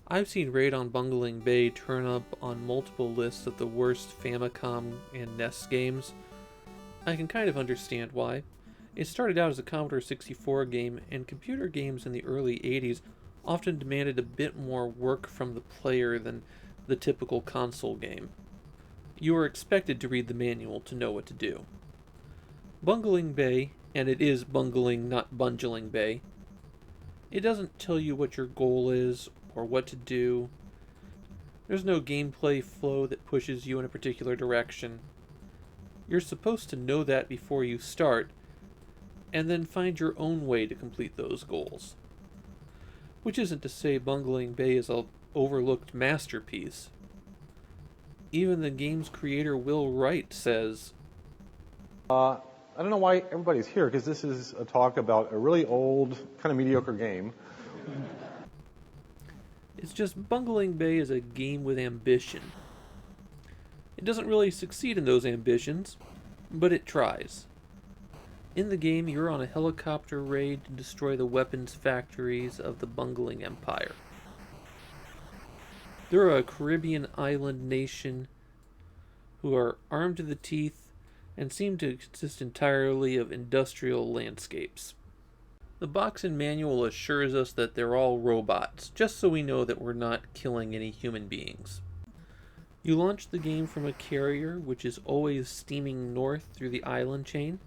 I've seen Raid on Bungeling Bay turn up on multiple lists of the worst Famicom and NES games. I can kind of understand why. It started out as a Commodore 64 game, and computer games in the early 80s often demanded a bit more work from the player than the typical console game. You were expected to read the manual to know what to do. Bungeling Bay, and it is Bungeling, not Bungeling Bay, it doesn't tell you what your goal is or what to do. There's no gameplay flow that pushes you in a particular direction. You're supposed to know that before you start, and then find your own way to complete those goals. Which isn't to say Bungeling Bay is an overlooked masterpiece. Even the game's creator Will Wright says, I don't know why everybody's here, because this is a talk about a really old, kind of mediocre game. it's just Bungeling Bay is a game with ambition. It doesn't really succeed in those ambitions, but it tries. In the game, you're on a helicopter raid to destroy the weapons factories of the Bungeling Empire. They're a Caribbean island nation who are armed to the teeth and seem to consist entirely of industrial landscapes. The box and manual assures us that they're all robots, just so we know that we're not killing any human beings. You launch the game from a carrier, which is always steaming north through the island chain,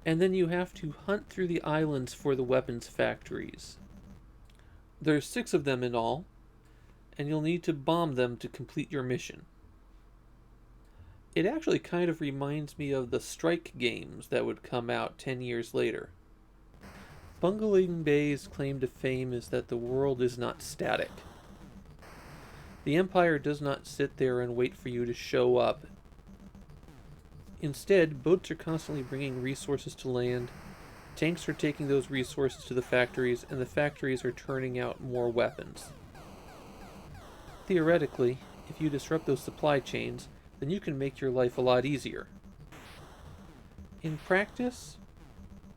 and then you have to hunt through the islands for the weapons factories. There's 6 of them in all, and you'll need to bomb them to complete your mission. It actually kind of reminds me of the Strike games that would come out 10 years later. Bungeling Bay's claim to fame is that the world is not static. The Empire does not sit there and wait for you to show up. Instead, boats are constantly bringing resources to land, tanks are taking those resources to the factories, and the factories are turning out more weapons. Theoretically, if you disrupt those supply chains, then you can make your life a lot easier. In practice,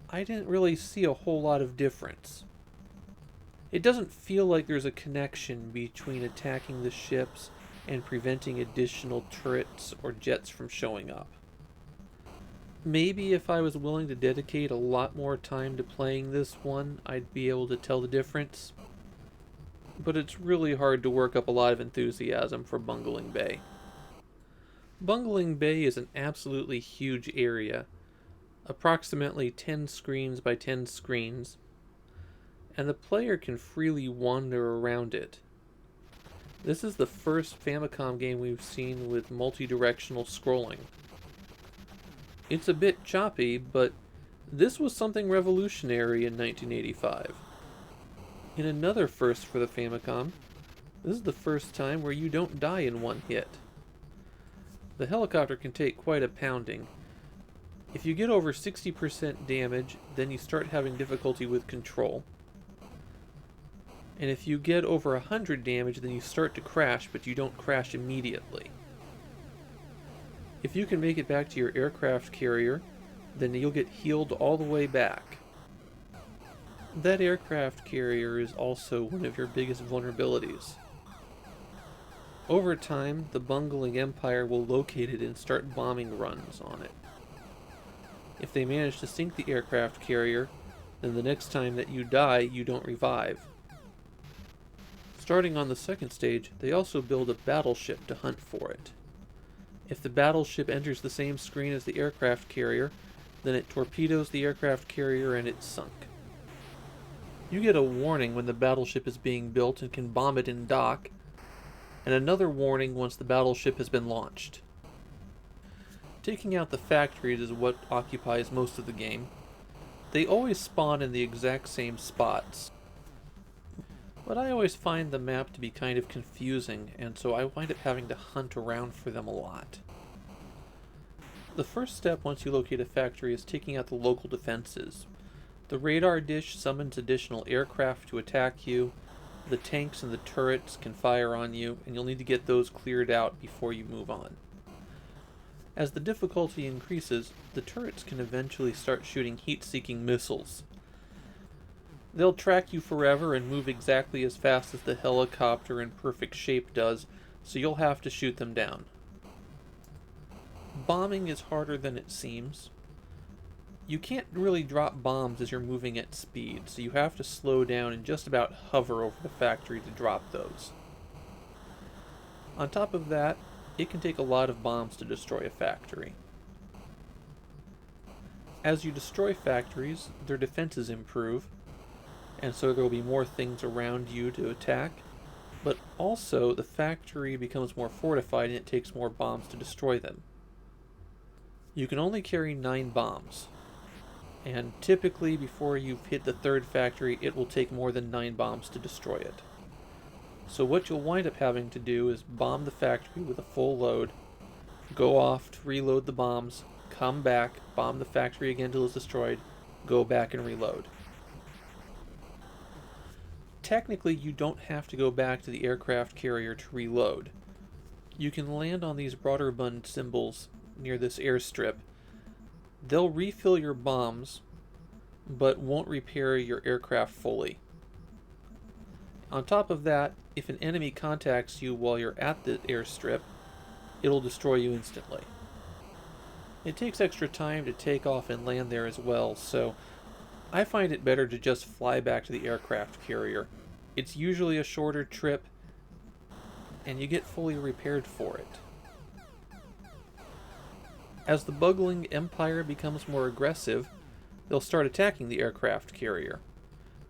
I didn't really see a whole lot of difference. It doesn't feel like there's a connection between attacking the ships and preventing additional turrets or jets from showing up. Maybe if I was willing to dedicate a lot more time to playing this one, I'd be able to tell the difference. But it's really hard to work up a lot of enthusiasm for Bungeling Bay. Bungeling Bay is an absolutely huge area, approximately 10 screens by 10 screens, and the player can freely wander around it. This is the first Famicom game we've seen with multi-directional scrolling. It's a bit choppy, but this was something revolutionary in 1985. In another first for the Famicom, this is the first time where you don't die in one hit. The helicopter can take quite a pounding. If you get over 60% damage, then you start having difficulty with control. And if you get over 100 damage, then you start to crash, but you don't crash immediately. If you can make it back to your aircraft carrier, then you'll get healed all the way back. That aircraft carrier is also one of your biggest vulnerabilities. Over time, the Bungeling Empire will locate it and start bombing runs on it. If they manage to sink the aircraft carrier, then the next time that you die, you don't revive. Starting on the second stage, they also build a battleship to hunt for it. If the battleship enters the same screen as the aircraft carrier, then it torpedoes the aircraft carrier and it's sunk. You get a warning when the battleship is being built and can bomb it in dock, and another warning once the battleship has been launched. Taking out the factories is what occupies most of the game. They always spawn in the exact same spots. But I always find the map to be kind of confusing, and so I wind up having to hunt around for them a lot. The first step once you locate a factory is taking out the local defenses. The radar dish summons additional aircraft to attack you, the tanks and the turrets can fire on you, and you'll need to get those cleared out before you move on. As the difficulty increases, the turrets can eventually start shooting heat-seeking missiles. They'll track you forever and move exactly as fast as the helicopter in perfect shape does, so you'll have to shoot them down. Bombing is harder than it seems. You can't really drop bombs as you're moving at speed, so you have to slow down and just about hover over the factory to drop those. On top of that, it can take a lot of bombs to destroy a factory. As you destroy factories, their defenses improve, and so there will be more things around you to attack, but also the factory becomes more fortified and it takes more bombs to destroy them. You can only carry 9 bombs, and typically before you've hit the 3rd factory, it will take more than 9 bombs to destroy it. So what you'll wind up having to do is bomb the factory with a full load, go off to reload the bombs, come back, bomb the factory again till it's destroyed, go back and reload. Technically, you don't have to go back to the aircraft carrier to reload. You can land on these Broderbund symbols near this airstrip. They'll refill your bombs, but won't repair your aircraft fully. On top of that, if an enemy contacts you while you're at the airstrip, it'll destroy you instantly. It takes extra time to take off and land there as well, so I find it better to just fly back to the aircraft carrier. It's usually a shorter trip, and you get fully repaired for it. As the Bungeling Empire becomes more aggressive, they'll start attacking the aircraft carrier,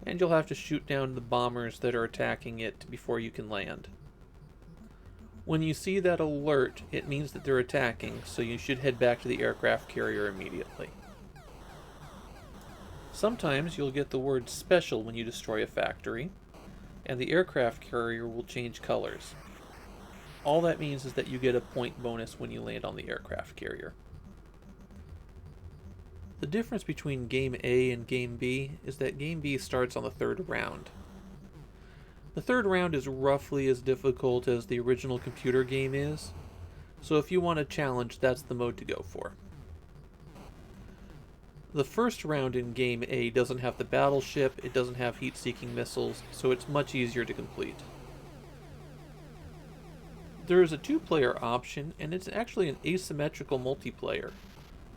and you'll have to shoot down the bombers that are attacking it before you can land. When you see that alert, it means that they're attacking, so you should head back to the aircraft carrier immediately. Sometimes you'll get the word special when you destroy a factory, and the aircraft carrier will change colors. All that means is that you get a point bonus when you land on the aircraft carrier. The difference between Game A and Game B is that Game B starts on the 3rd round. The 3rd round is roughly as difficult as the original computer game is, so if you want a challenge, that's the mode to go for. The first round in Game A doesn't have the battleship, it doesn't have heat-seeking missiles, so it's much easier to complete. There is a 2-player option, and it's actually an asymmetrical multiplayer.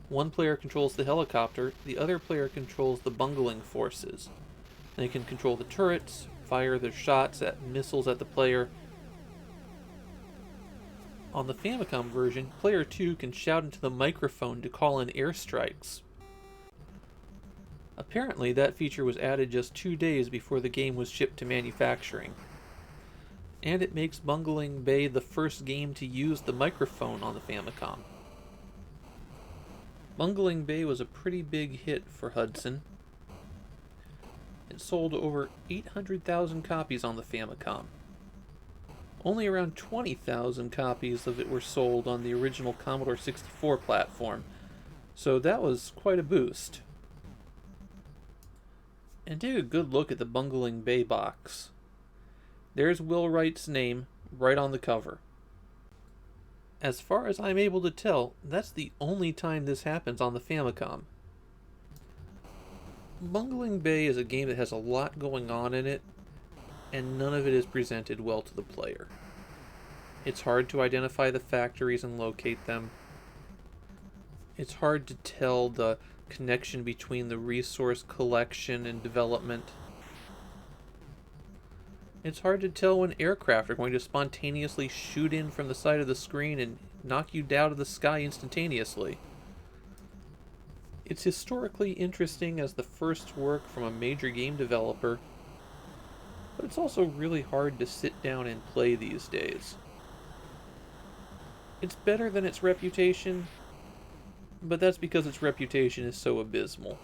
One player controls the helicopter, the other player controls the Bungeling forces. They can control the turrets, fire their shots at missiles at the player. On the Famicom version, player 2 can shout into the microphone to call in airstrikes. Apparently, that feature was added just 2 days before the game was shipped to manufacturing. And it makes Bungeling Bay the first game to use the microphone on the Famicom. Bungeling Bay was a pretty big hit for Hudson. It sold over 800,000 copies on the Famicom. Only around 20,000 copies of it were sold on the original Commodore 64 platform, so that was quite a boost. And take a good look at the Bungeling Bay box. There's Will Wright's name right on the cover. As far as I'm able to tell, that's the only time this happens on the Famicom. Bungeling Bay is a game that has a lot going on in it, and none of it is presented well to the player. It's hard to identify the factories and locate them. It's hard to tell the connection between the resource collection and development. It's hard to tell when aircraft are going to spontaneously shoot in from the side of the screen and knock you down to the sky instantaneously. It's historically interesting as the first work from a major game developer, but it's also really hard to sit down and play these days. It's better than its reputation, but that's because its reputation is so abysmal.